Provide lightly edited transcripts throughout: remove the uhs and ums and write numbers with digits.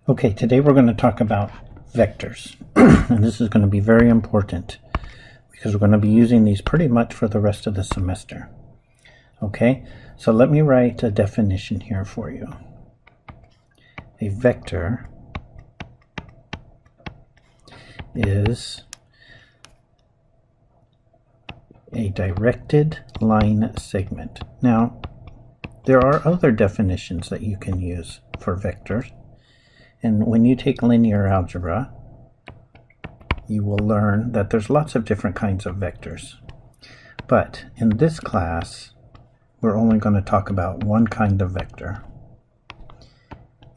Okay, today we're going to talk about vectors. And this is going to be very important because we're going to be using these pretty much for the rest of the semester. Okay, so let me write a definition here for you. A vector is a directed line segment. Now, there are other definitions that you can use for vectors. And when you take linear algebra, you will learn that there's lots of different kinds of vectors. But in this class, we're only going to talk about one kind of vector.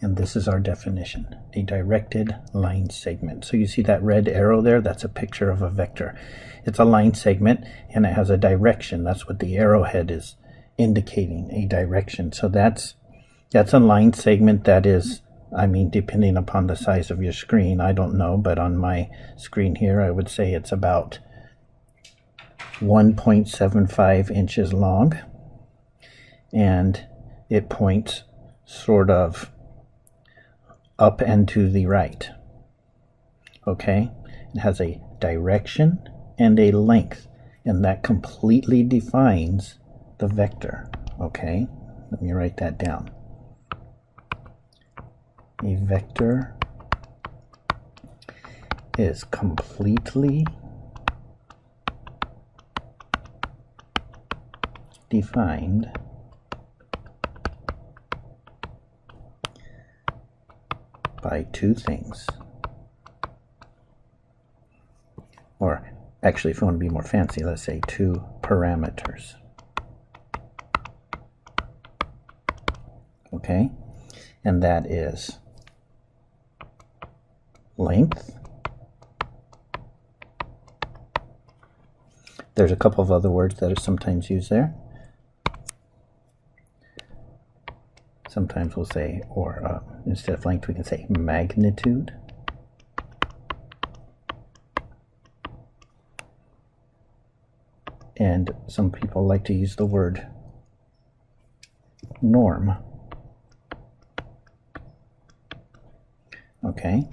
And this is our definition, a directed line segment. So you see that red arrow there? That's a picture of a vector. It's a line segment and it has a direction. That's what the arrowhead is indicating, a direction. So that's a line segment that is, I mean, depending upon the size of your screen, I don't know, but on my screen here, I would say it's about 1.75 inches long, and it points sort of up and to the right. Okay, it has a direction and a length, and that completely defines the vector. Okay, let me write that down. A vector is completely defined by two things. Or actually, if you want to be more fancy, let's say two parameters. Okay, and that is length. There's a couple of other words that are sometimes used there. Sometimes we'll say, or instead of length, we can say magnitude. And some people like to use the word norm. Okay.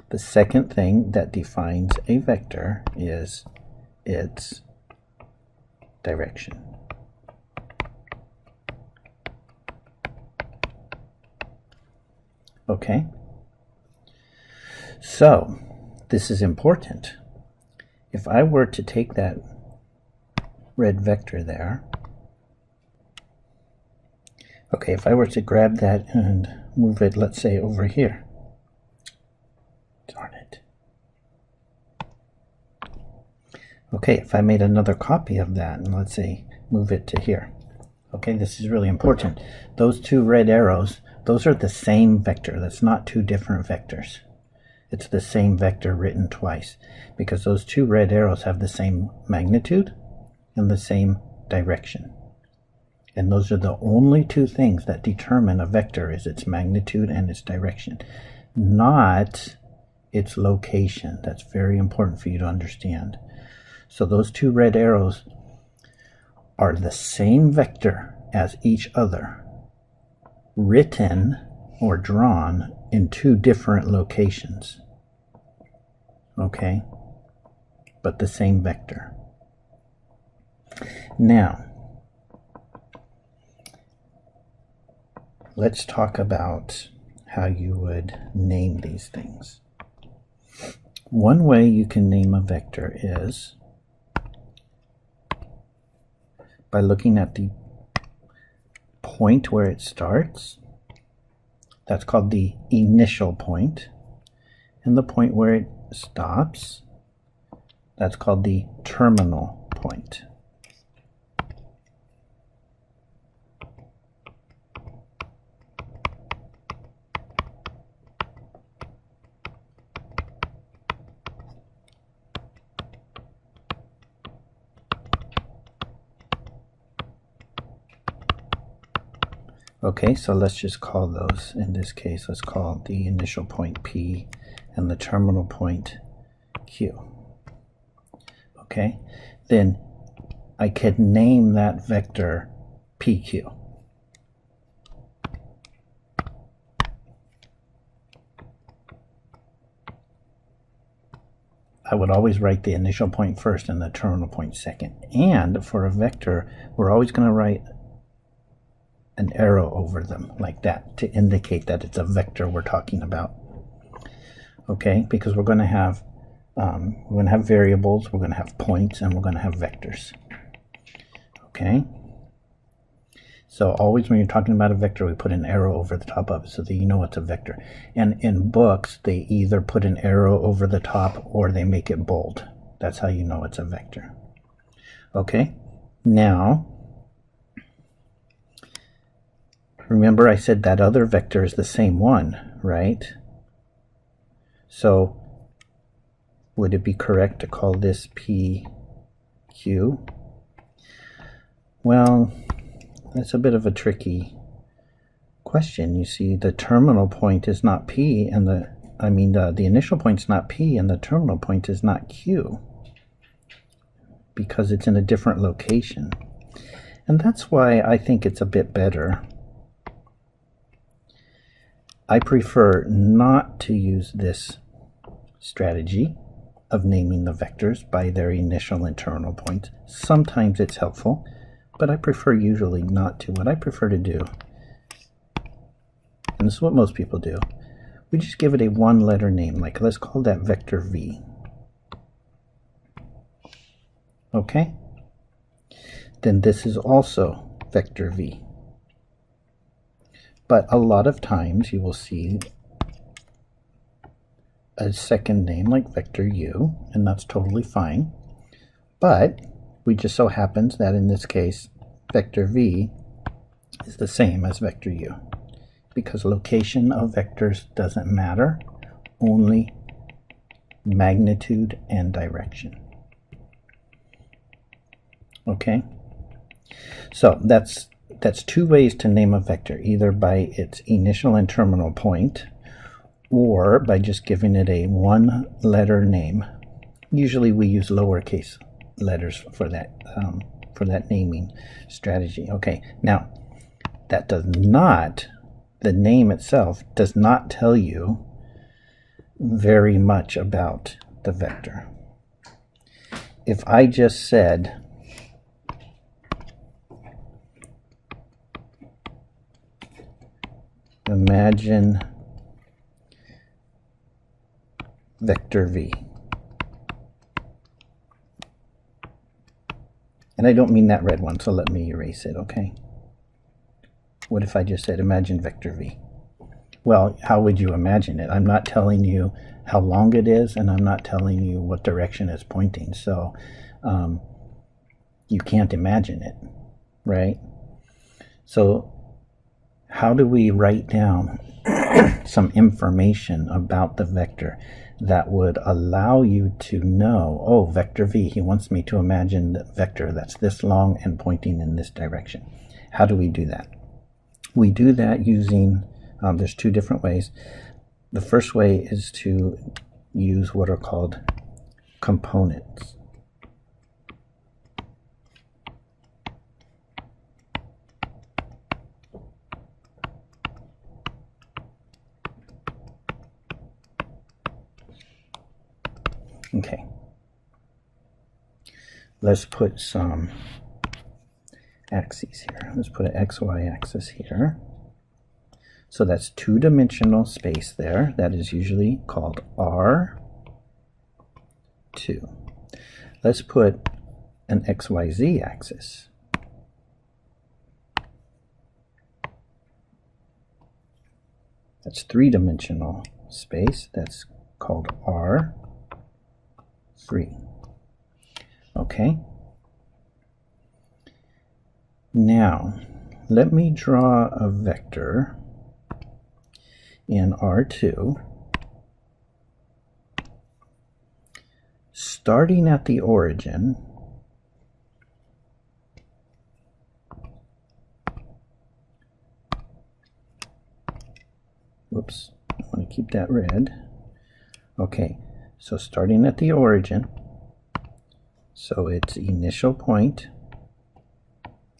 The second thing that defines a vector is its direction. Okay, so this is important. If I were to take that red vector there, okay, if I were to grab that and move it, let's say, over here. Darn it. Okay, if I made another copy of that and let's say move it to here. Okay, this is really important. Those two red arrows, those are the same vector. That's not two different vectors. It's the same vector written twice because those two red arrows have the same magnitude and the same direction. And those are the only two things that determine a vector, is its magnitude and its direction, not its location. That's very important for you to understand. So those two red arrows are the same vector as each other, written or drawn in two different locations. Okay, but the same vector. Now, let's talk about how you would name these things. One way you can name a vector is by looking at the point where it starts. That's called the initial point. And the point where it stops, that's called the terminal point. Okay, so let's just call those, in this case, let's call the initial point P and the terminal point Q. Okay, then I could name that vector PQ. I would always write the initial point first and the terminal point second. And for a vector, we're always going to write an arrow over them like that to indicate that it's a vector we're talking about. Okay, because we're going to have variables, we're going to have points, and we're going to have vectors. Okay, so always when you're talking about a vector, we put an arrow over the top of it so that you know it's a vector. And in books, they either put an arrow over the top or they make it bold. That's how you know it's a vector. Okay, now remember I said that other vector is the same one, right? So would it be correct to call this PQ? Well, that's a bit of a tricky question. You see, the terminal point is not P, and the initial point is not P, and the terminal point is not Q, because it's in a different location. And that's why I think it's a bit better. I prefer not to use this strategy of naming the vectors by their initial and terminal points. Sometimes it's helpful, but I prefer usually not to. What I prefer to do, and this is what most people do, we just give it a one-letter name, like let's call that vector V. Okay? Then this is also vector V. But a lot of times you will see a second name like vector U, and that's totally fine. But we just so happens that in this case, vector V is the same as vector U, because location of vectors doesn't matter, only magnitude and direction. Okay? So that's two ways to name a vector, either by its initial and terminal point, or by just giving it a one-letter name. Usually we use lowercase letters for that naming strategy. Okay, now that does not, the name itself does not tell you very much about the vector. If I just said imagine vector V. And I don't mean that red one, so let me erase it, okay? What if I just said imagine vector V? Well, how would you imagine it? I'm not telling you how long it is, and I'm not telling you what direction it's pointing, so you can't imagine it, right? So how do we write down some information about the vector that would allow you to know, oh, vector V, he wants me to imagine the vector that's this long and pointing in this direction. How do we do that? We do that using, there's two different ways. The first way is to use what are called components. Okay, let's put some axes here. Let's put an XY axis here. So that's two-dimensional space there. That is usually called R2. Let's put an XYZ axis. That's three-dimensional space. That's called R3. Okay. Now, let me draw a vector in R2 starting at the origin whoops, I want to keep that red. Okay, so starting at the origin, so its initial point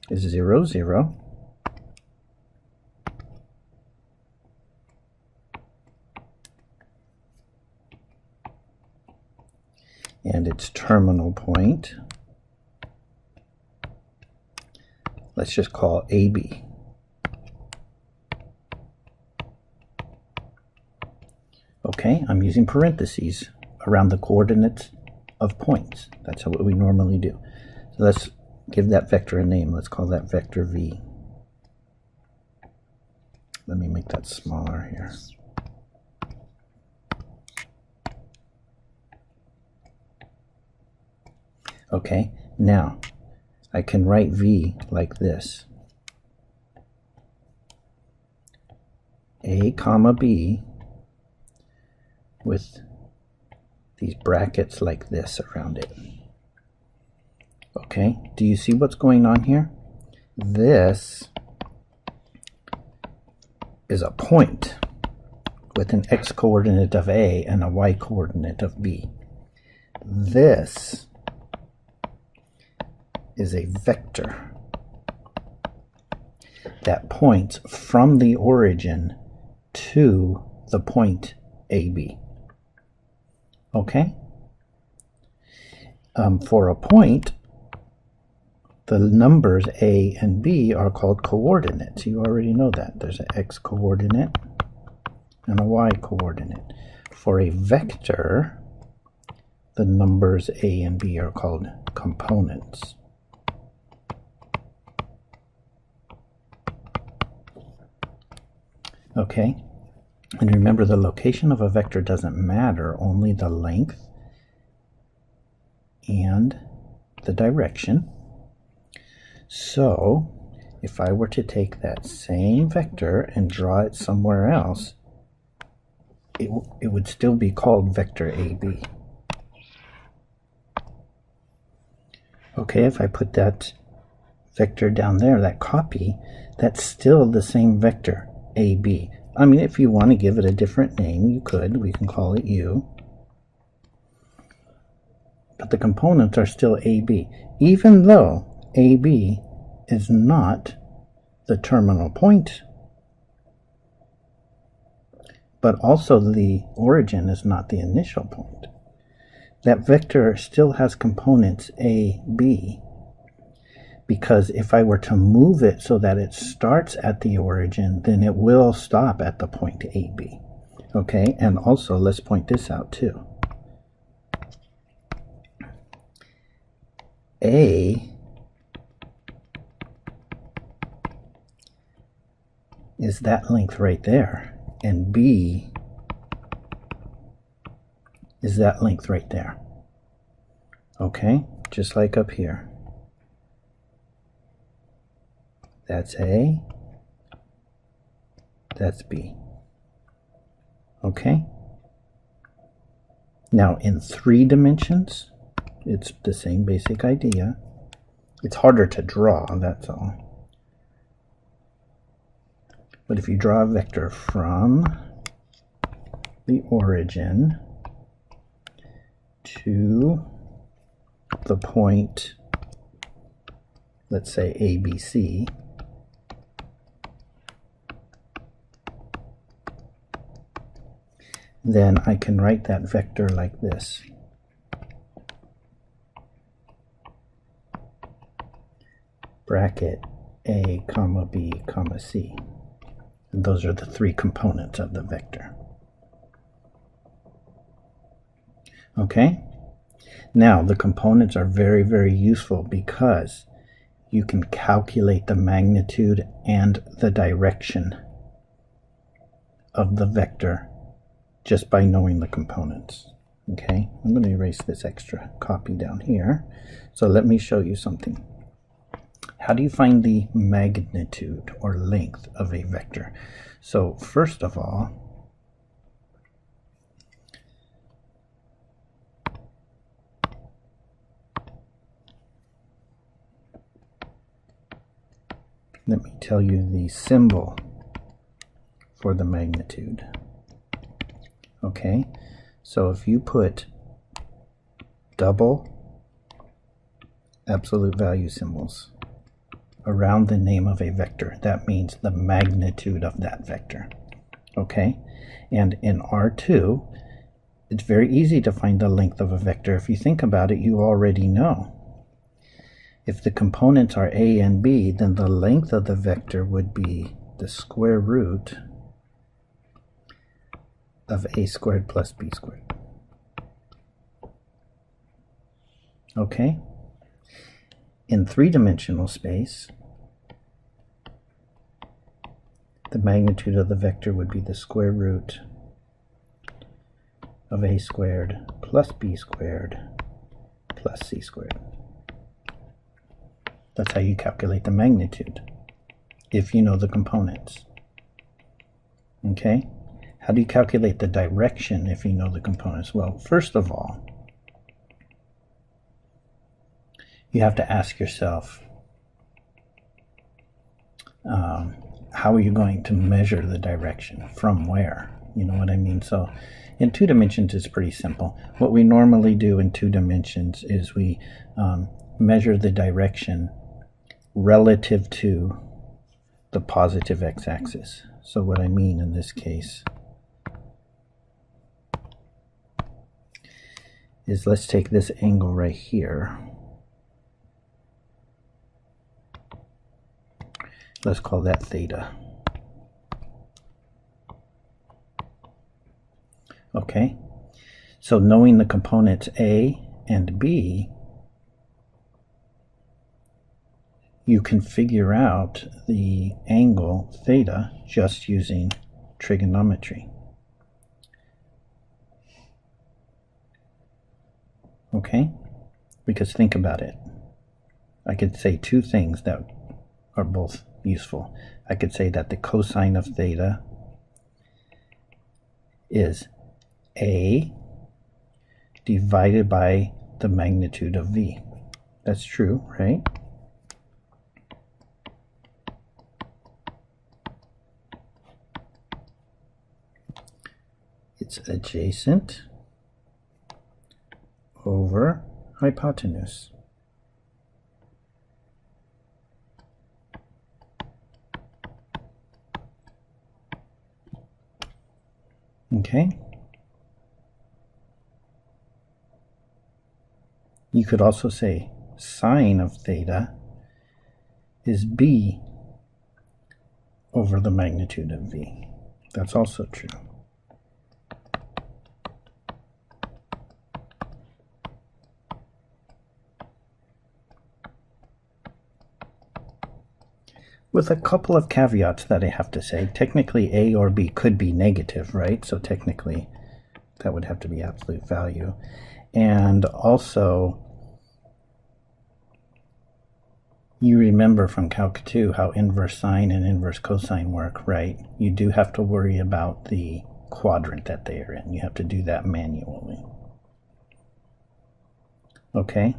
is 0, 0. and its terminal point, let's just call AB. Okay, I'm using parentheses around the coordinates of points. That's what we normally do. So let's give that vector a name. Let's call that vector V. Let me make that smaller here. Okay, now I can write V like this. A comma B with these brackets like this around it. Okay, do you see what's going on here? This is a point with an x coordinate of A and a y coordinate of B. This is a vector that points from the origin to the point AB. Okay? For a point, the numbers A and B are called coordinates. You already know that. There's an x coordinate and a y coordinate. For a vector, the numbers A and B are called components. Okay? And remember, the location of a vector doesn't matter, only the length and the direction. So, if I were to take that same vector and draw it somewhere else, it would still be called vector AB. Okay, if I put that vector down there, that copy, that's still the same vector, AB. I mean, if you want to give it a different name, you could. We can call it U. But the components are still AB, even though AB is not the terminal point, but also the origin is not the initial point. That vector still has components AB, because if I were to move it so that it starts at the origin, then it will stop at the point AB. Okay, and also let's point this out too. A is that length right there, and B is that length right there. Okay, just like up here. That's A, that's B. Okay? Now in 3 dimensions, it's the same basic idea. It's harder to draw, that's all. But if you draw a vector from the origin to the point, let's say ABC, then I can write that vector like this. Bracket A, comma B, comma C. And those are the 3 components of the vector. Okay? Now, the components are very, very useful because you can calculate the magnitude and the direction of the vector just by knowing the components. Okay, I'm going to erase this extra copy down here. So let me show you something. How do you find the magnitude or length of a vector? So first of all, let me tell you the symbol for the magnitude. Okay, so if you put double absolute value symbols around the name of a vector, that means the magnitude of that vector. Okay, and in R2, it's very easy to find the length of a vector. If you think about it, you already know. If the components are a and b, then the length of the vector would be the square root of a squared plus b squared. Okay? In three-dimensional space, the magnitude of the vector would be the square root of a squared plus b squared plus c squared. That's how you calculate the magnitude, if you know the components. Okay? How do you calculate the direction if you know the components? Well, first of all, you have to ask yourself, how are you going to measure the direction? From where? You know what I mean? So in 2 dimensions, it's pretty simple. What we normally do in 2 dimensions is we measure the direction relative to the positive x-axis. So what I mean in this case is, let's take this angle right here. Let's call that theta. Okay, so knowing the components a and b, you can figure out the angle theta just using trigonometry. Okay, because think about it. I could say two things that are both useful. I could say that the cosine of theta is a divided by the magnitude of v. That's true, right? It's adjacent over hypotenuse. Okay. You could also say sine of theta is b over the magnitude of v. That's also true. With a couple of caveats that I have to say. Technically, a or b could be negative, right? So technically, that would have to be absolute value. And also, you remember from Calc 2 how inverse sine and inverse cosine work, right? You do have to worry about the quadrant that they are in. You have to do that manually. Okay?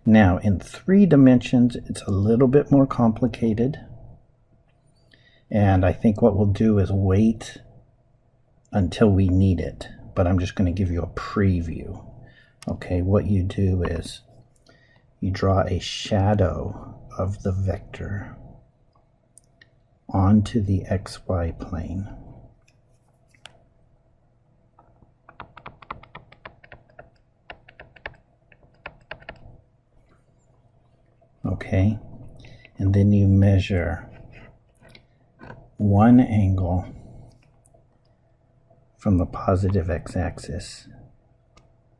Now, in 3 dimensions, it's a little bit more complicated. And I think what we'll do is wait until we need it. But I'm just going to give you a preview. Okay, what you do is you draw a shadow of the vector onto the xy plane. Okay, and then you measure one angle from the positive x-axis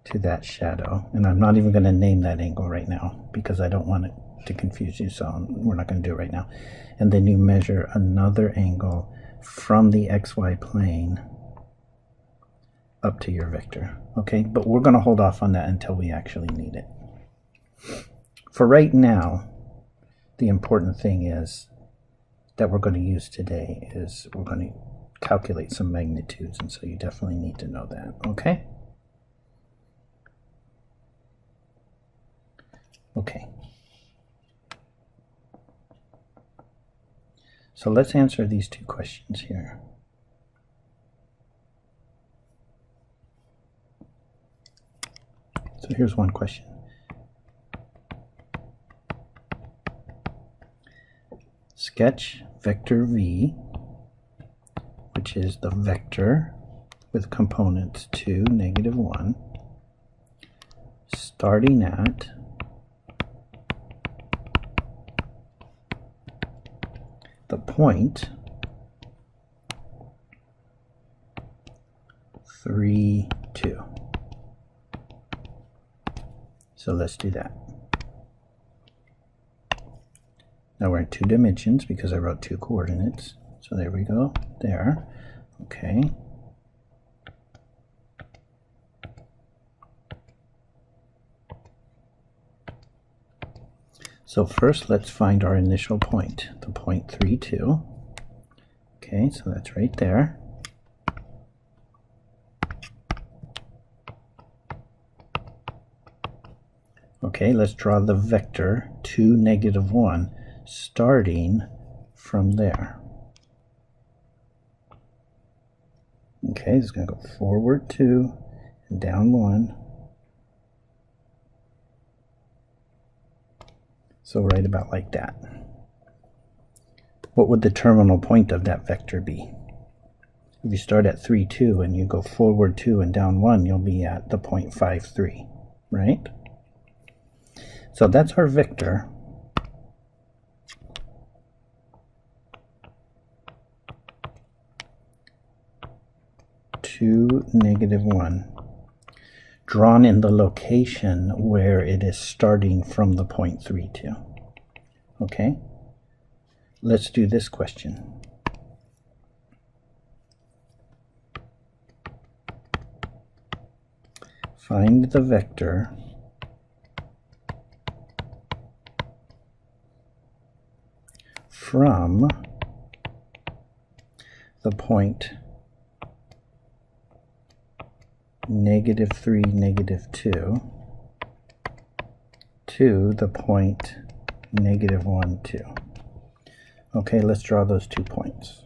to that shadow. And I'm not even going to name that angle right now because I don't want it to confuse you, so we're not going to do it right now. And then you measure another angle from the xy plane up to your vector. Okay, but we're going to hold off on that until we actually need it. For right now, the important thing is that we're going to use today is we're going to calculate some magnitudes, and so you definitely need to know that, okay? Okay. So let's answer these 2 questions here. So here's one question. Sketch vector v, which is the vector with components 2, -1, starting at the point 3, 2. So let's do that. Now we're in 2 dimensions because I wrote 2 coordinates. So there we go, there. Okay. So first let's find our initial point, the point 3, 2. Okay, so that's right there. Okay, let's draw the vector 2, -1, starting from there. Okay, it's going to go forward 2 and down 1. So right about like that. What would the terminal point of that vector be? If you start at 3, 2 and you go forward 2 and down 1, you'll be at the point 5, 3, right? So that's our vector. (2, -1), drawn in the location where it is starting from the point 3, 2. Okay, let's do this question. Find the vector from the point -3, -2 to the point -1, 2. Okay, let's draw those 2 points.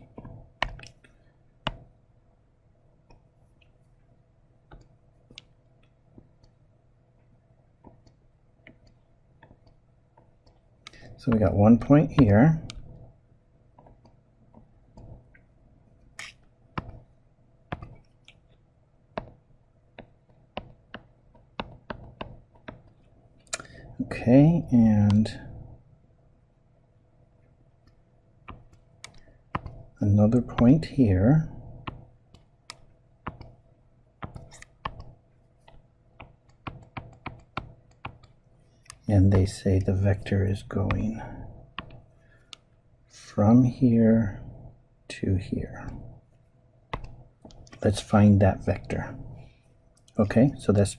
So we got 1 point here. Okay, and another point here. And they say the vector is going from here to here. Let's find that vector. Okay, so that's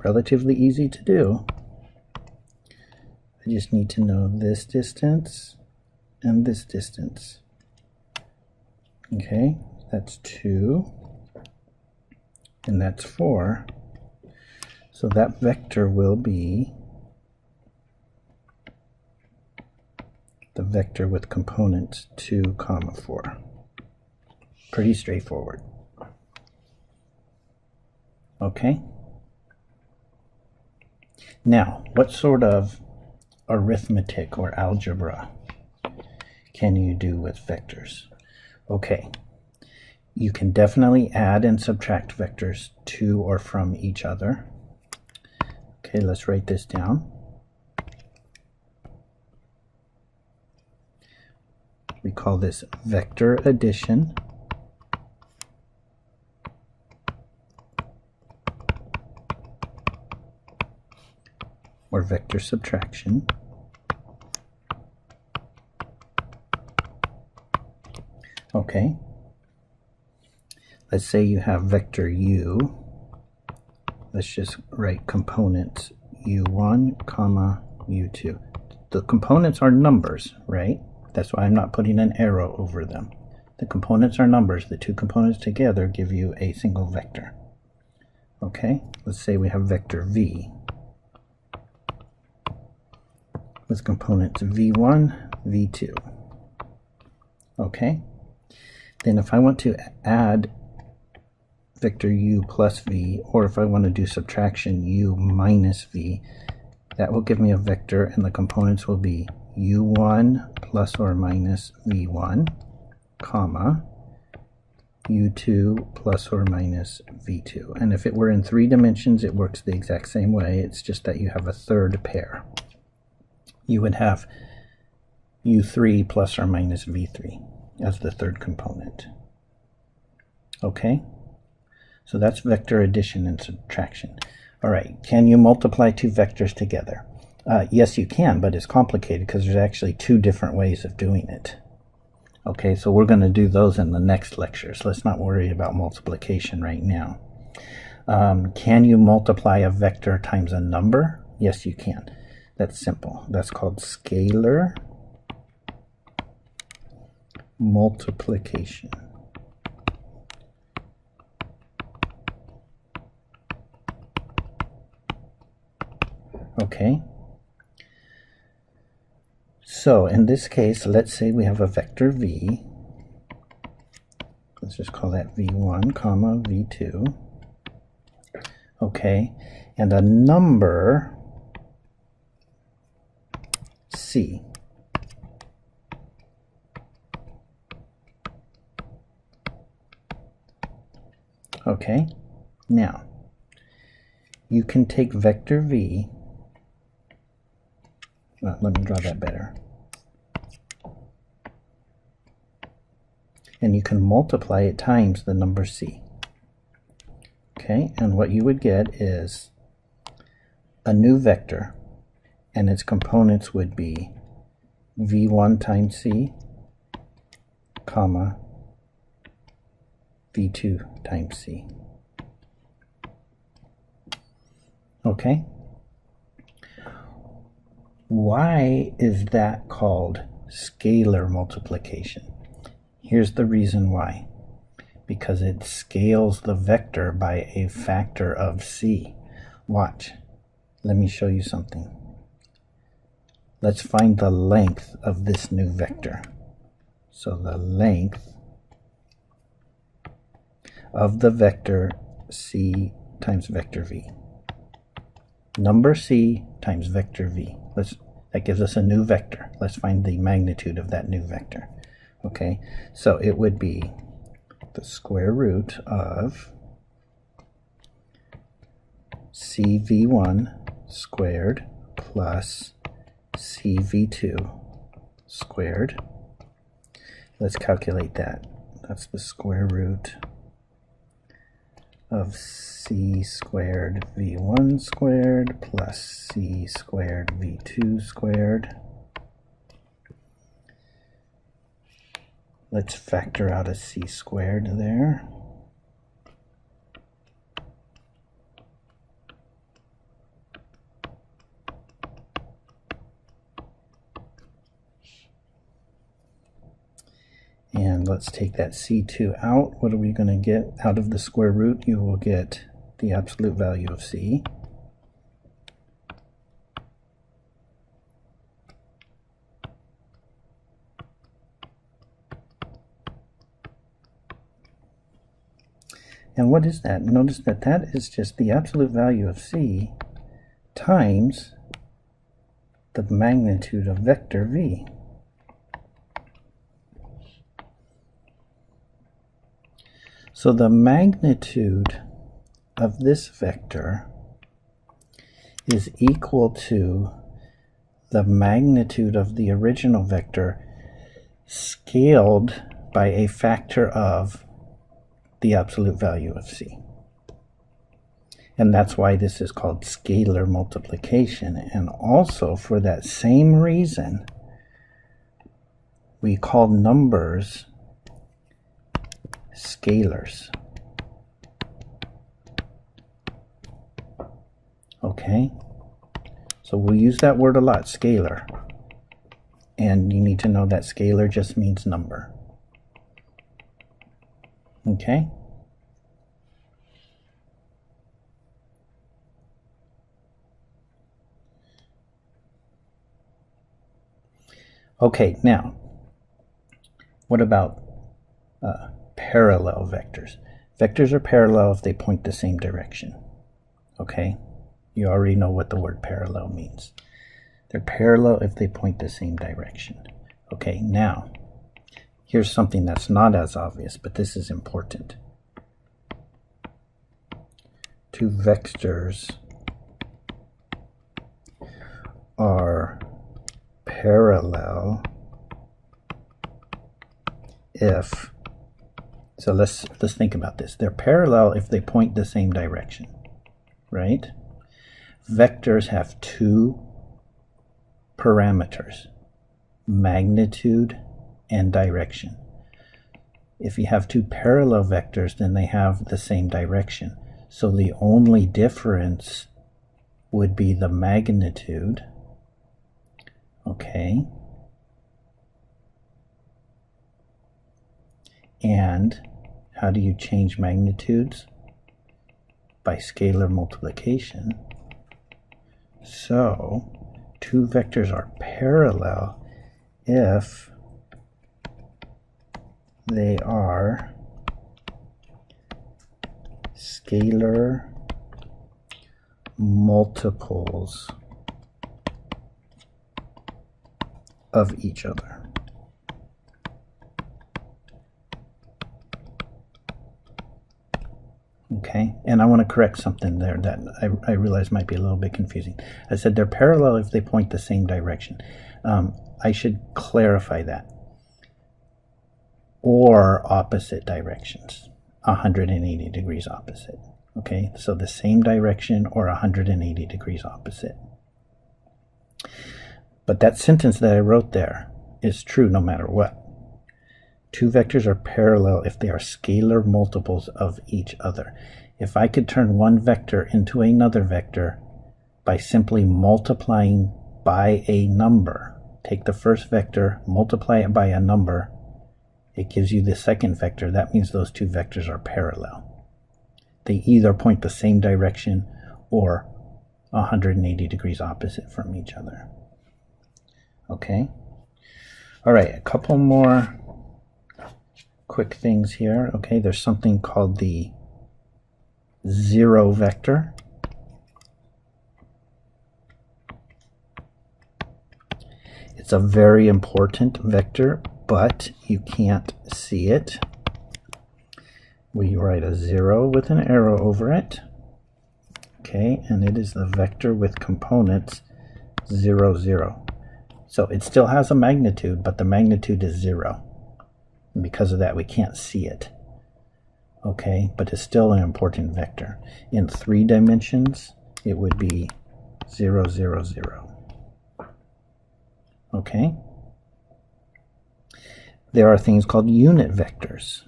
relatively easy to do. I just need to know this distance and this distance. Okay, that's 2 and that's 4. So that vector will be the vector with components 2, 4. Pretty straightforward. Okay. Now, what sort of arithmetic or algebra can you do with vectors? Okay, you can definitely add and subtract vectors to or from each other. Okay, let's write this down. We call this vector addition. Or vector subtraction. Okay. Let's say you have vector u. Let's just write components u1, u2. The components are numbers, right? That's why I'm not putting an arrow over them. The components are numbers. The 2 components together give you a single vector. Okay, let's say we have vector v with components v1, v2. Okay, then if I want to add vector u plus v, or if I want to do subtraction u minus v, that will give me a vector, and the components will be u1 plus or minus v1, comma, u2 plus or minus v2. And if it were in 3 dimensions, it works the exact same way. It's just that you have a third pair. You would have u3 plus or minus v3 as the third component. Okay? So that's vector addition and subtraction. All right, can you multiply two vectors together? Yes, you can, but it's complicated because there's actually 2 different ways of doing it. Okay, so we're going to do those in the next lecture, so let's not worry about multiplication right now. Can you multiply a vector times a number? Yes, you can. That's simple. That's called scalar multiplication. Okay. So in this case, let's say we have a vector v. Let's just call that v1 comma v2. Okay, and a number c. Okay, now you can take vector v. Well, let me draw that better. And you can multiply it times the number c. Okay, and what you would get is a new vector, and its components would be v1 times c, comma, v2 times c. Okay? Why is that called scalar multiplication? Here's the reason why. Because it scales the vector by a factor of c. Watch. Let me show you something. Let's find the length of this new vector. So the length of the vector c times vector v. Number c times vector v. That gives us a new vector. Let's find the magnitude of that new vector. Okay, so it would be the square root of cv1 squared plus cv2 squared. Let's calculate that. That's the square root of c squared v1 squared plus c squared v2 squared. Let's factor out a c squared there. And let's take that c2 out. What are we going to get out of the square root? You will get the absolute value of c. And what is that? Notice that that is just the absolute value of c times the magnitude of vector v. So the magnitude of this vector is equal to the magnitude of the original vector scaled by a factor of the absolute value of c. And that's why this is called scalar multiplication. And also for that same reason, we call numbers scalars. Okay? So we'll use that word a lot, scalar. And you need to know that scalar just means number. Okay? Okay, now, what about parallel vectors? Vectors are parallel if they point the same direction. Okay? You already know what the word parallel means. They're parallel if they point the same direction. Okay, now, Here's something that's not as obvious, but this is important. Two vectors are parallel if, so let's think about this. They're parallel if they point the same direction, right? Vectors have two parameters, magnitude and direction. If you have two parallel vectors, then they have the same direction. So the only difference would be the magnitude. Okay. And how do you change magnitudes? By scalar multiplication. So two vectors are parallel if they are scalar multiples of each other. Okay, and I want to correct something there that I realize might be a little bit confusing. I said they're parallel if they point the same direction. I should clarify that. Or opposite directions, 180 degrees opposite. Okay, so the same direction or 180 degrees opposite. But that sentence that I wrote there is true no matter what. Two vectors are parallel if they are scalar multiples of each other. If I could turn one vector into another vector by simply multiplying by a number, take the first vector, multiply it by a number, it gives you the second vector. That means those two vectors are parallel. They either point the same direction or 180 degrees opposite from each other. Okay? All right, a couple more quick things here. Okay, there's something called the zero vector. It's a very important vector, but you can't see it. We write a 0 with an arrow over it. Okay, and it is the vector with components 0, 0. So it still has a magnitude, but the magnitude is 0. And because of that, we can't see it. Okay, but it's still an important vector. In 3 dimensions, it would be 0, 0, 0. Okay? There are things called unit vectors.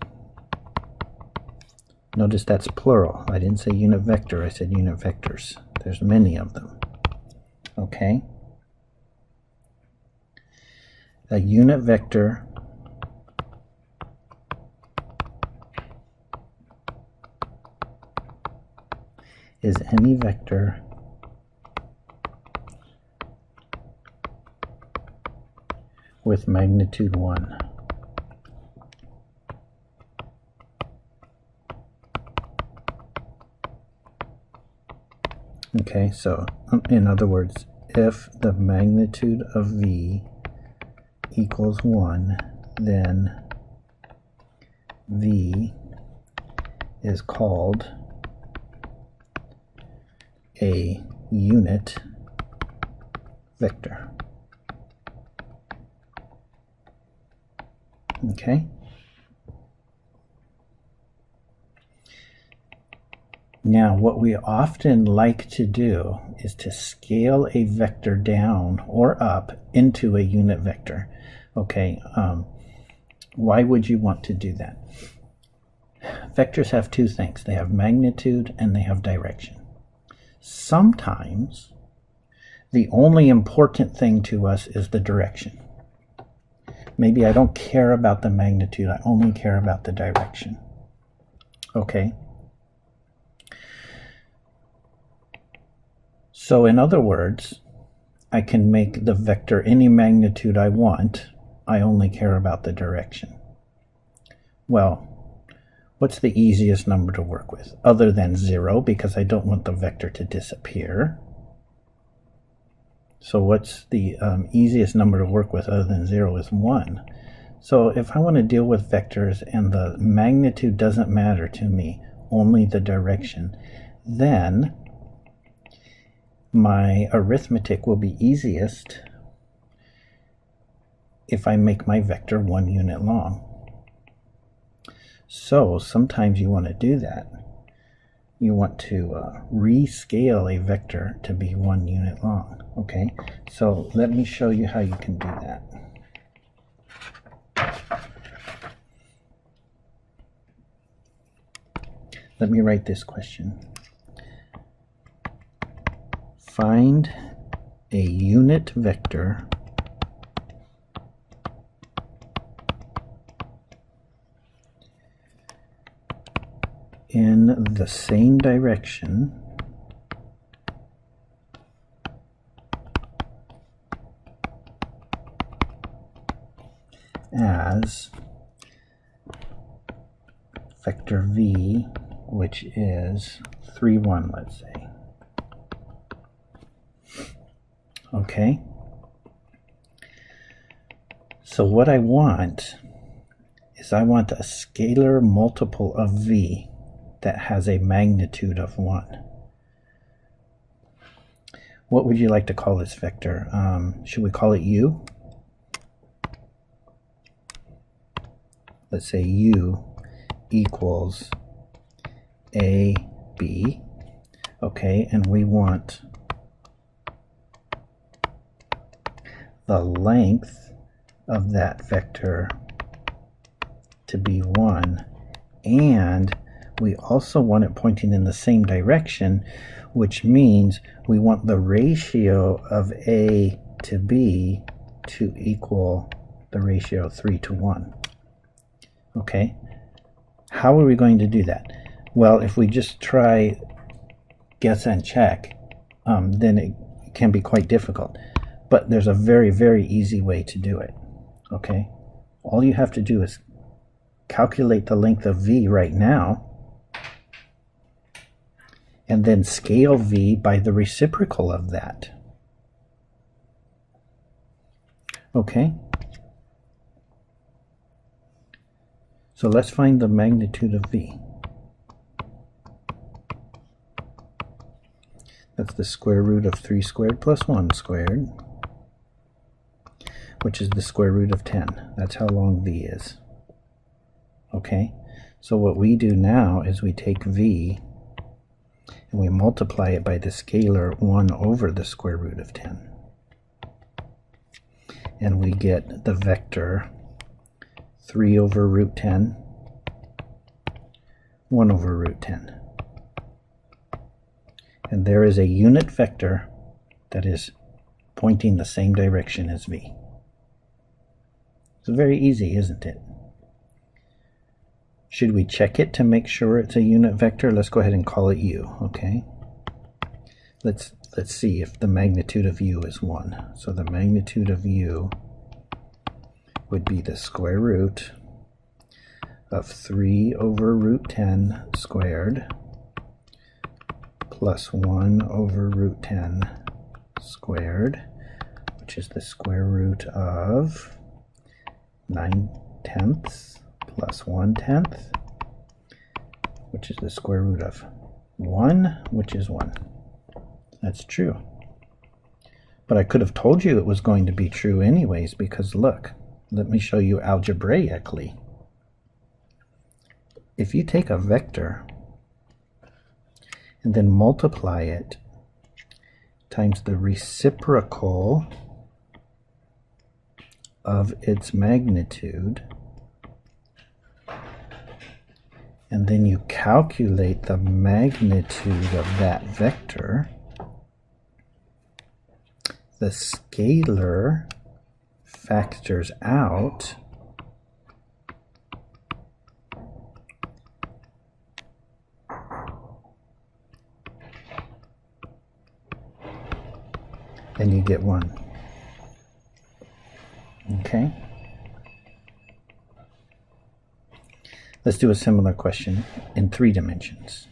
Notice that's plural. I didn't say unit vector, I said unit vectors. There's many of them. Okay? A unit vector is any vector with magnitude 1. Okay, so in other words, if the magnitude of V equals 1, then V is called a unit vector. Okay? Now, what we often like to do is to scale a vector down or up into a unit vector. Okay, why would you want to do that? Vectors have two things. They have magnitude and they have direction. Sometimes the only important thing to us is the direction. Maybe I don't care about the magnitude, I only care about the direction. Okay? So in other words, I can make the vector any magnitude I want, I only care about the direction. Well, what's the easiest number to work with? Other than 0, because I don't want the vector to disappear. So what's the easiest number to work with other than 0 is 1. So if I want to deal with vectors and the magnitude doesn't matter to me, only the direction, then my arithmetic will be easiest if I make my vector 1 unit long. So sometimes you want to do that. You want to rescale a vector to be 1 unit long. Okay, so let me show you how you can do that. Let me write this question. Find a unit vector in the same direction as vector v, which is 3, 1, let's say. Okay, so what I want is I want a scalar multiple of v that has a magnitude of 1. What would you like to call this vector? Should we call it u? Let's say u equals a, b. Okay, and we want the length of that vector to be 1, and we also want it pointing in the same direction, which means we want the ratio of a to b to equal the ratio 3 to 1. Okay, how are we going to do that? Well, if we just try guess and check, then it can be quite difficult. But there's a very, very easy way to do it. Okay, all you have to do is calculate the length of v right now, and then scale v by the reciprocal of that. Okay, so let's find the magnitude of v. That's the square root of 3 squared plus 1 squared, which is the square root of 10. That's how long v is. Okay, so what we do now is we take v and we multiply it by the scalar 1 over the square root of 10. And we get the vector 3 over root 10, 1 over root 10. And there is a unit vector that is pointing the same direction as v. It's very easy, isn't it? Should we check it to make sure it's a unit vector? Let's go ahead and call it u, okay? Let's see if the magnitude of u is 1. So the magnitude of u would be the square root of 3 over root 10 squared plus 1 over root 10 squared, which is the square root of 9/10 plus 1/10, which is the square root of 1, which is 1. That's true. But I could have told you it was going to be true anyways, because look, let me show you algebraically. If you take a vector and then multiply it times the reciprocal of its magnitude, and then you calculate the magnitude of that vector, the scalar factors out, and you get 1. Okay? Let's do a similar question in 3 dimensions.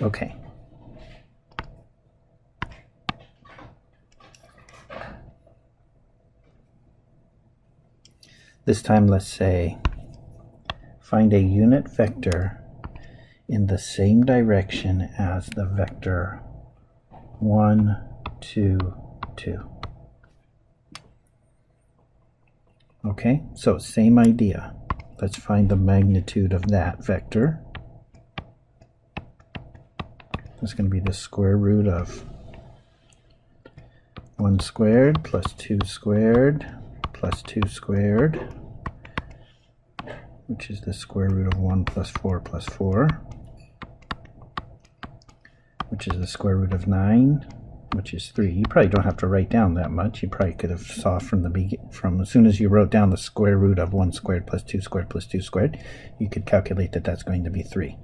Okay, This time let's say find a unit vector in the same direction as the vector 1, 2, 2. Okay, so same idea. Let's find the magnitude of that vector. It's going to be the square root of 1 squared plus 2 squared plus 2 squared, which is the square root of 1 plus 4 plus 4, which is the square root of 9, which is 3. You probably don't have to write down that much. You probably could have saw from as soon as you wrote down the square root of 1 squared plus 2 squared plus 2 squared, you could calculate that that's going to be 3.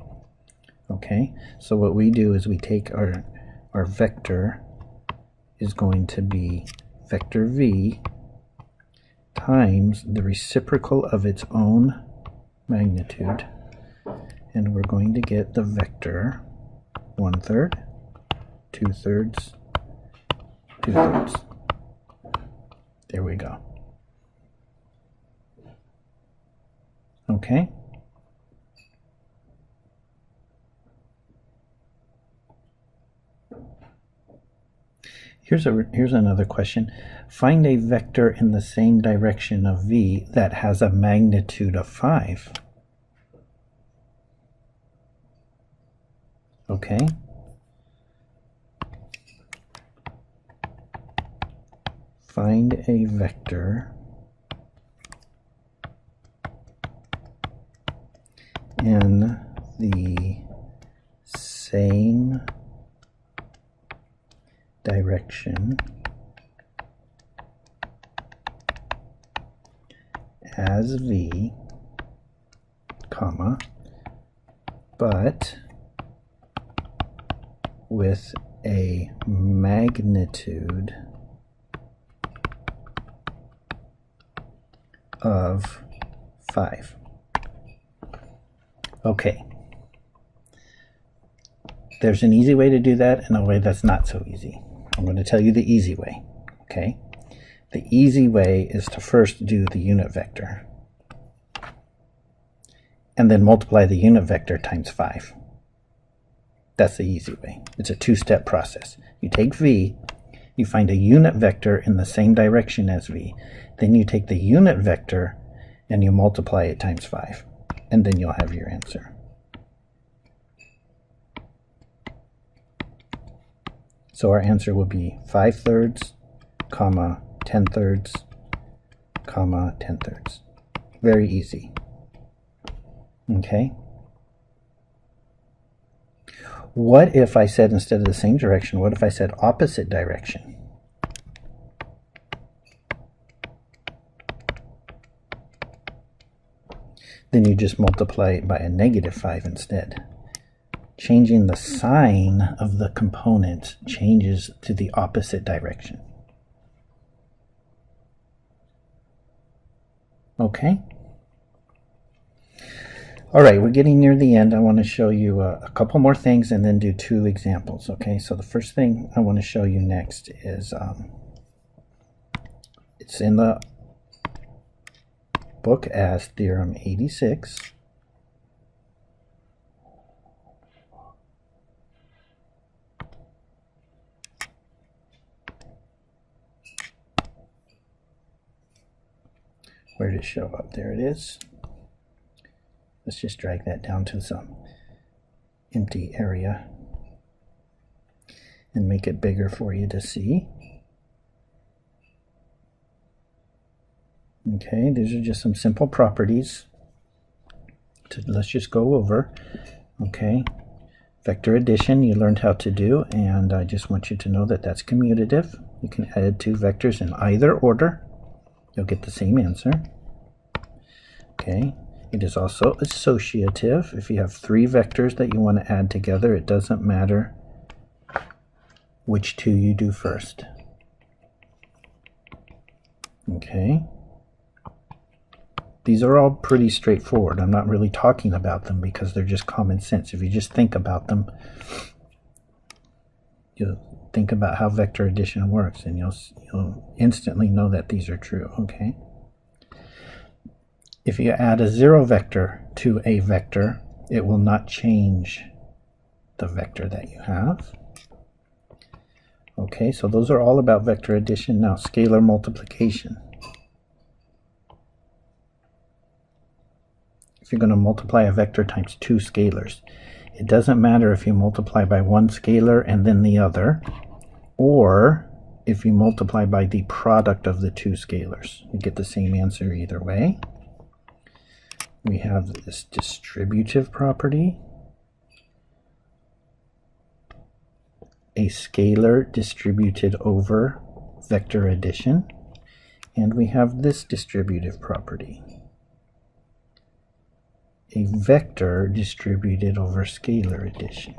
Okay, so what we do is we take our vector is going to be vector v times the reciprocal of its own magnitude, and we're going to get the vector 1/3, 2/3, 2/3. There we go. Okay. Here's another question. Find a vector in the same direction of v that has a magnitude of 5. Okay. Find a vector in the same direction as v, comma, but with a magnitude of 5. Okay. There's an easy way to do that and a way that's not so easy. I'm going to tell you the easy way. Okay? The easy way is to first do the unit vector and then multiply the unit vector times 5. That's the easy way. It's a two-step process. You take v, you find a unit vector in the same direction as v, then you take the unit vector and you multiply it times 5, and then you'll have your answer. So our answer will be 5/3, comma, 10/3, comma, 10/3. Very easy. Okay? What if I said, instead of the same direction, what if I said opposite direction? Then you just multiply it by a -5 instead. Changing the sign of the component changes to the opposite direction. Okay? All right, we're getting near the end. I want to show you a couple more things and then do 2 examples. Okay, so the first thing I want to show you next is it's in the book as Theorem 86. Where did it show up? There it is. Let's just drag that down to some empty area and make it bigger for you to see. Okay, these are just some simple properties. Let's just go over. Okay, vector addition you learned how to do, and I just want you to know that that's commutative. You can add 2 vectors in either order. You'll get the same answer. Okay, it is also associative. If you have 3 vectors that you want to add together, it doesn't matter which 2 you do first. Okay, these are all pretty straightforward. I'm not really talking about them because they're just common sense. If you just think about them, you'll think about how vector addition works, and you'll instantly know that these are true. Okay. If you add a 0 vector to a vector, it will not change the vector that you have. Okay, so those are all about vector addition. Now, scalar multiplication. If you're going to multiply a vector times two scalars, it doesn't matter if you multiply by one scalar and then the other, or if you multiply by the product of the two scalars. You get the same answer either way. We have this distributive property, a scalar distributed over vector addition, and we have this distributive property, a vector distributed over scalar addition.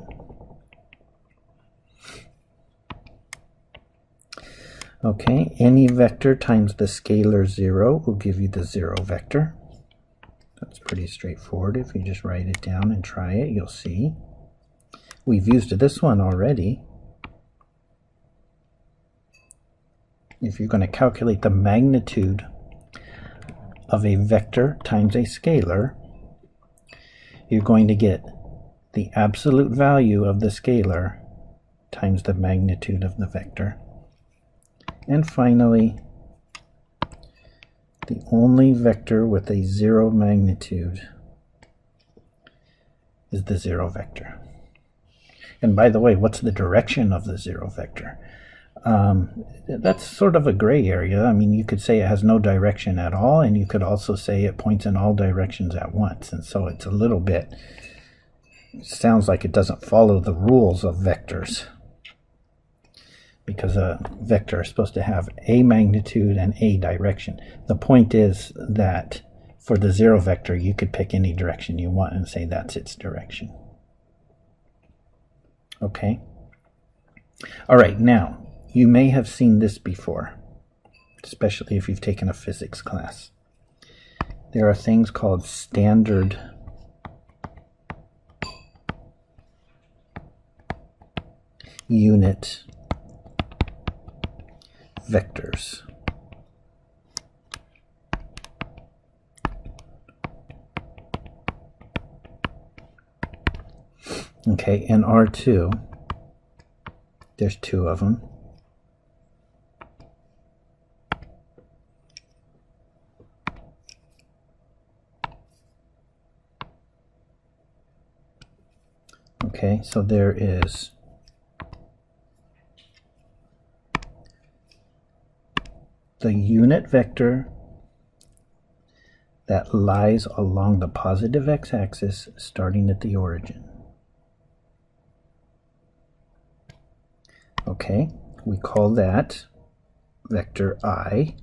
Okay, any vector times the scalar 0 will give you the 0 vector. That's pretty straightforward. If you just write it down and try it, you'll see. We've used this one already. If you're going to calculate the magnitude of a vector times a scalar, you're going to get the absolute value of the scalar times the magnitude of the vector. And finally, the only vector with a 0 magnitude is the 0 vector. And by the way, what's the direction of the 0 vector? That's sort of a gray area. I mean, you could say it has no direction at all, and you could also say it points in all directions at once. And so it's a little bit, sounds like it doesn't follow the rules of vectors, because a vector is supposed to have a magnitude and a direction. The point is that for the 0 vector, you could pick any direction you want and say that's its direction. Okay. All right, now, you may have seen this before, especially if you've taken a physics class. There are things called standard unit vectors. Okay, in R2, there's two of them. Okay, so there is the unit vector that lies along the positive x-axis starting at the origin. Okay, we call that vector I.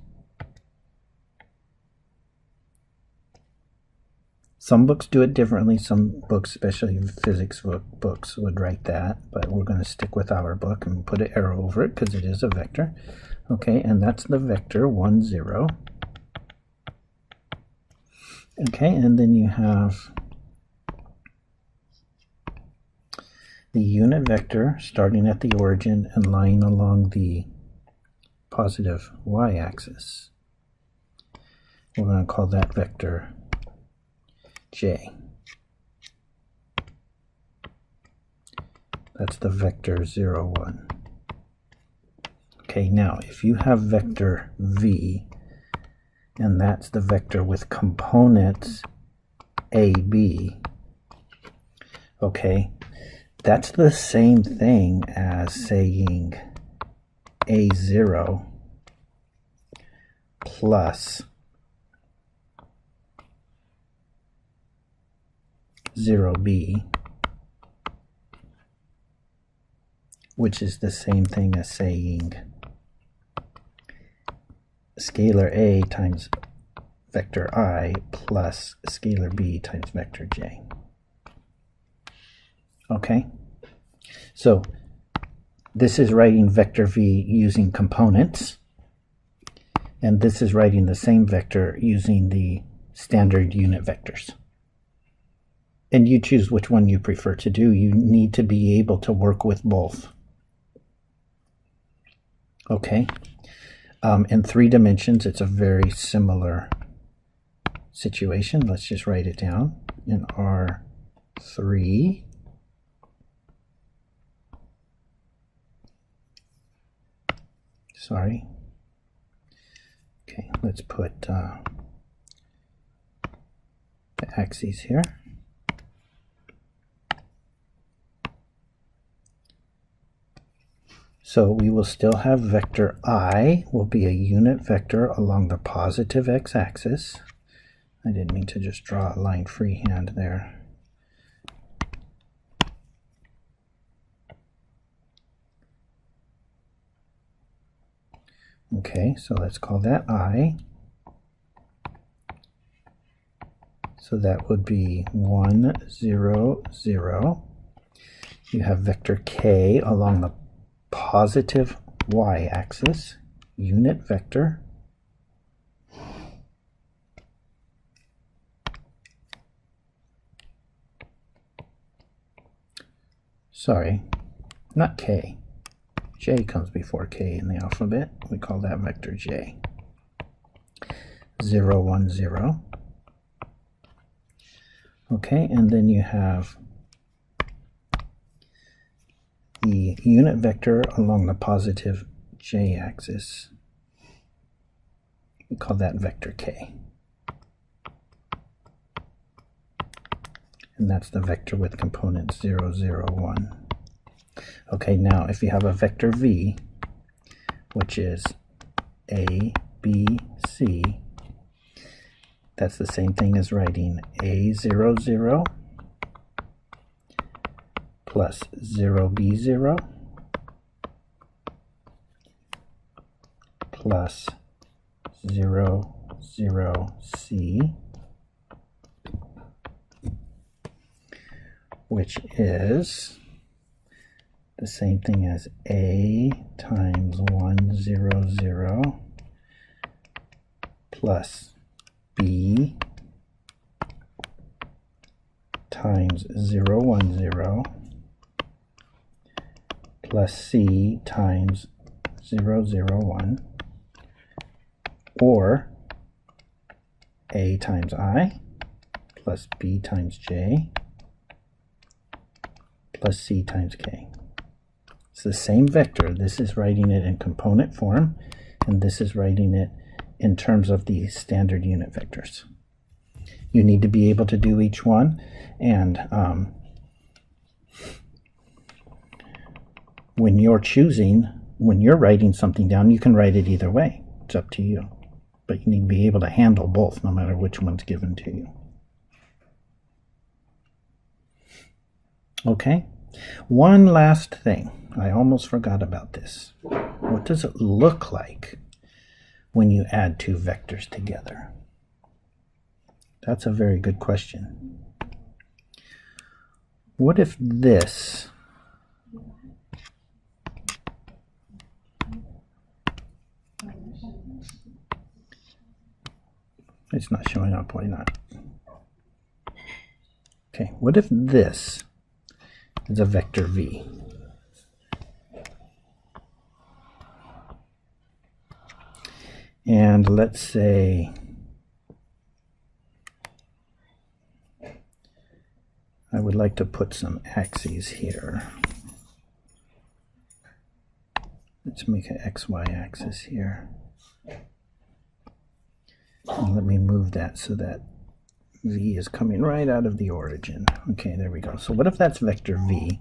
Some books do it differently. Some books, especially physics books, would write that, but we're going to stick with our book and put an arrow over it because it is a vector. Okay, and that's the vector 1, 0. Okay, and then you have the unit vector starting at the origin and lying along the positive y-axis. We're going to call that vector J. That's the vector 0, 1. Okay, now if you have vector V, and that's the vector with components A, B, okay, that's the same thing as saying A0 plus 0b, which is the same thing as saying scalar A times vector I plus scalar B times vector J. Okay, so this is writing vector V using components, and this is writing the same vector using the standard unit vectors. And you choose which one you prefer to do. You need to be able to work with both. Okay. In 3 dimensions, it's a very similar situation. Let's just write it down in R3. Sorry. Okay, let's put the axes here. So we will still have vector I will be a unit vector along the positive x-axis. I didn't mean to just draw a line freehand there. Okay, so let's call that I. So that would be 1, 0, 0. You have vector k along the positive y-axis, unit vector. Sorry, not k. J comes before k in the alphabet. We call that vector j. 0, 1, 0. Okay, and then you have the unit vector along the positive j-axis. We call that vector k. And that's the vector with components 0, 0, 1. Okay, now if you have a vector v, which is a, b, c, that's the same thing as writing a, 0, 0 plus 0b, 0 plus 0, 0, c, which is the same thing as a times 1, 0, 0 plus b times 0, 1, 0 plus c times 0, 0, 1, or a times I plus b times j plus c times k. It's the same vector. This is writing it in component form, and this is writing it in terms of the standard unit vectors. You need to be able to do each one, and when you're writing something down, you can write it either way. It's up to you. But you need to be able to handle both, no matter which one's given to you. Okay, one last thing. I almost forgot about this. What does it look like when you add two vectors together? That's a very good question. What if this it's not showing up, why not? Okay, what if this is a vector v? And let's say I would like to put some axes here. Let's make an XY axis here. And let me move that so that v is coming right out of the origin. Okay, there we go. So what if that's vector v?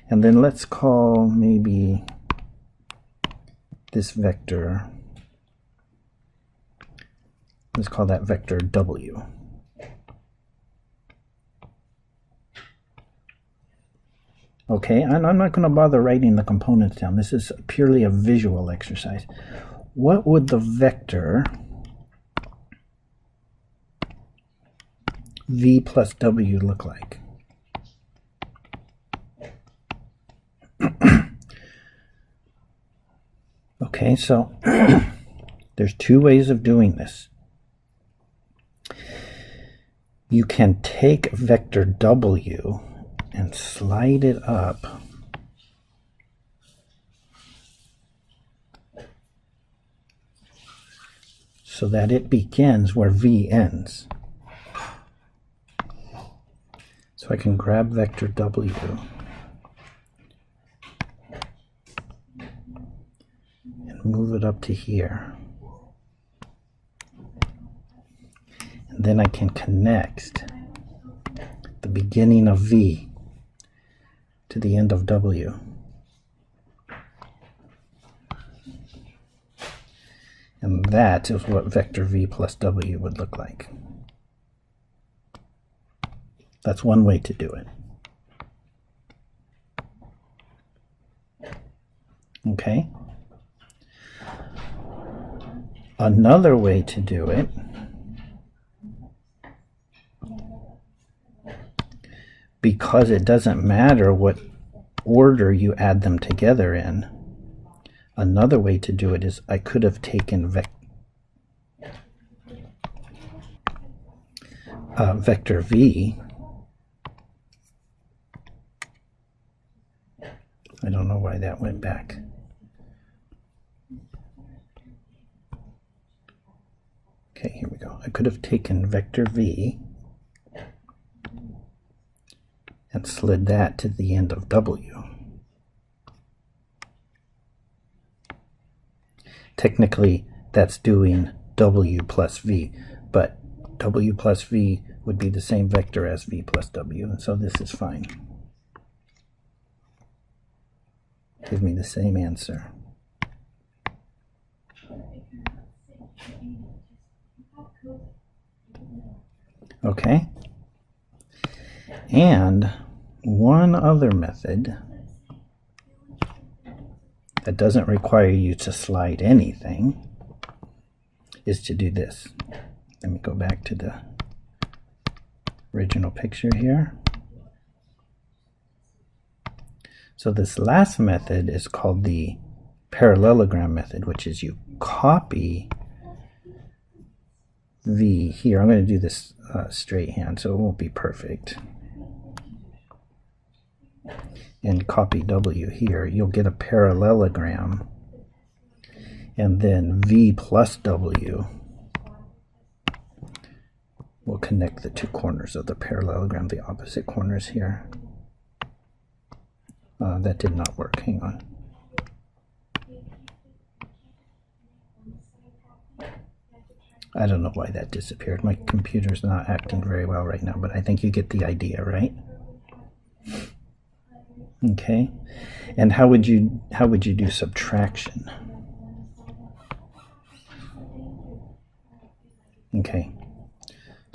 And then let's call maybe this vector, let's call that vector w. Okay, and I'm not going to bother writing the components down. This is purely a visual exercise. What would the vector v plus w look like? Okay, so there's two ways of doing this. You can take vector w and slide it up so that it begins where v ends. So I can grab vector W and move it up to here. And then I can connect the beginning of V to the end of W. And that is what vector V plus W would look like. That's one way to do it. Okay. Another way to do it because it doesn't matter what order you add them together in. Another way to do it is I could have taken vector V. I don't know why that went back. Okay, here we go. I could have taken vector V and slid that to the end of W. Technically, that's doing W plus V, but W plus V would be the same vector as V plus W, and so this is fine. Give me the same answer. Okay. And one other method that doesn't require you to slide anything is to do this. Let me go back to the original picture here. So this last method is called the parallelogram method, which is you copy V here. I'm going to do this straight hand, so it won't be perfect. And copy W here. You'll get a parallelogram. And then V plus W will connect the two corners of the parallelogram, the opposite corners here. That did not work. Hang on. I don't know why that disappeared. My computer's not acting very well right now, but I think you get the idea, right? Okay. And how would you do subtraction? Okay.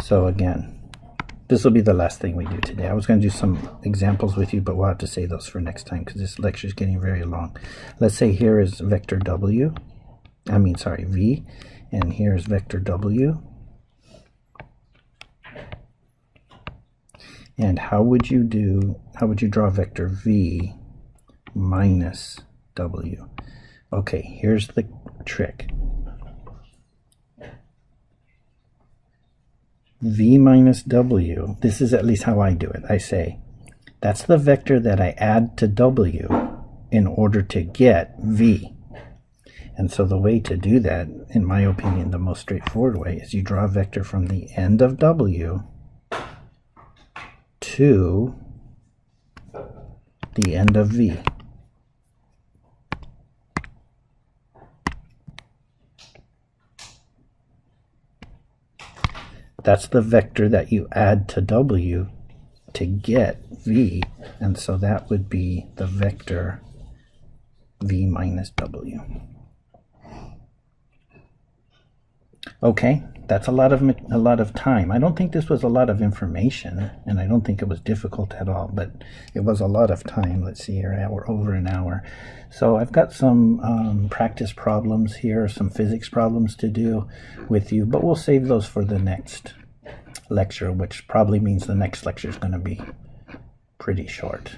So again, this will be the last thing we do today. I was going to do some examples with you, but we'll have to save those for next time because this lecture is getting very long. Let's say here is vector V, and here's vector W. And how would you draw vector V minus W? Okay, here's the trick. V minus W, this is at least how I do it. I say, that's the vector that I add to W in order to get V. And so the way to do that, in my opinion, the most straightforward way, is you draw a vector from the end of W to the end of V. That's the vector that you add to W to get V, and so that would be the vector V minus W. Okay, that's a lot of time. I don't think this was a lot of information, and I don't think it was difficult at all, but it was a lot of time. Let's see here, we're over an hour. So I've got some practice problems here, some physics problems to do with you, but we'll save those for the next lecture, which probably means the next lecture is going to be pretty short.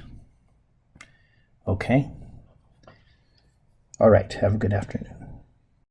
Okay? All right, have a good afternoon.